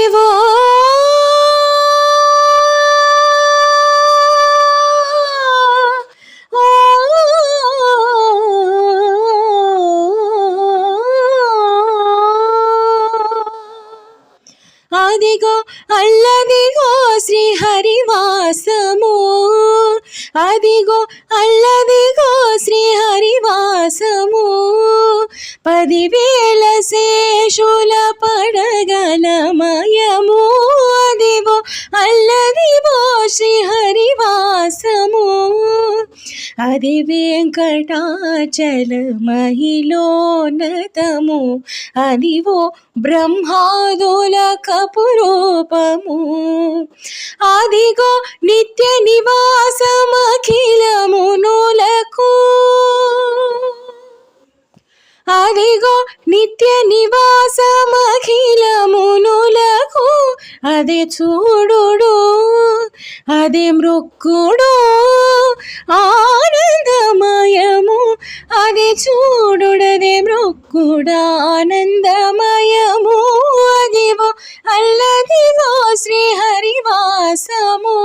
అదివో అదిగో అల్లదిగో శ్రీహరివాసము, అదిగో అల్లదిగో శ్రీహరివాసము, 10,000 శేషుల పడగలమయము, అదిగో అల్లదిగో శ్రీహరివాసము. అది వెంకటాచల మహిళోన్నతము, అదివో బ్రహ్మాదుల కపురూపము, అదిగో నిత్య నివాసమఖిలమునులకు, అదిగో నిత్య నివాసమఖిలమునులకు, అదే చూడుడు అదే మృక్కుడు ఆనందమయము, అదే చూడుడదే మృక్కుడు ఆనందమయము, అదివో అల్లదివో శ్రీహరివాసము.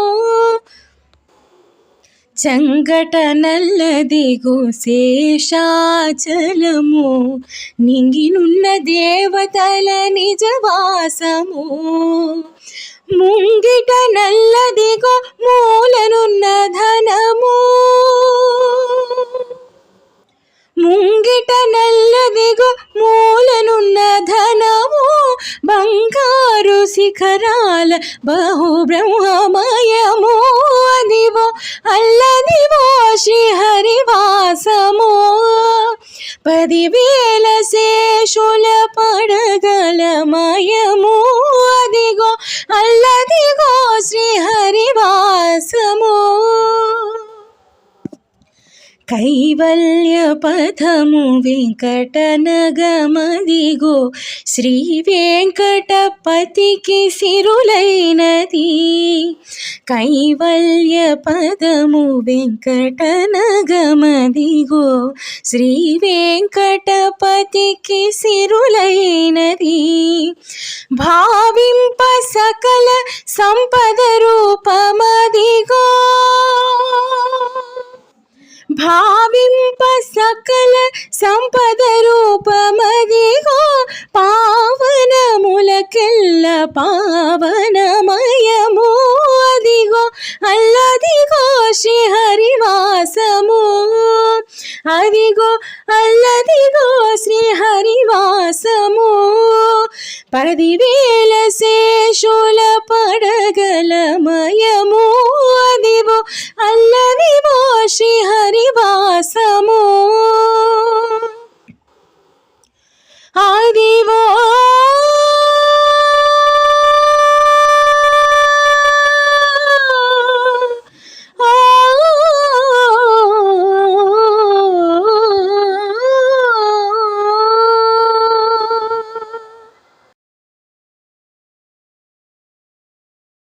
చంగట నల్లదిగో శేషాచలము, నింగినున్న దేవతల నిజవాసము, ముంగిట నల్లదిగో మూలనున్న ధనము, ముంగిట నల్లదిగో మూలనున్న ధనము, బంగారు శిఖరాల బహుబ్రహ్మమయము, అదివో అల్లదివో శ్రీహరివాసము. 10,000 శేషుల పడగలమయము, అదిగో అల్లదిగో శ్రీహరివాసము. కైవల్య పథము వెంకటనగమదిగో, శ్రీ వెంకటపతికి సిరులైనది, కైవల్య పదము వెంకటనగమదిగో, శ్రీ వెంకటపతికి సిరులైనది, భావింప సకల సంపద రూపమదిగో, భావింప సకల సంపద రూపమదిగో, పావనములకెల్ల పావనమయము, అదిగో అల్లదిగో శ్రీహరివాసము, అదిగో అల్లదిగో శ్రీహరివాసము. 10,000 శేషుల పడగలమయము, అదివో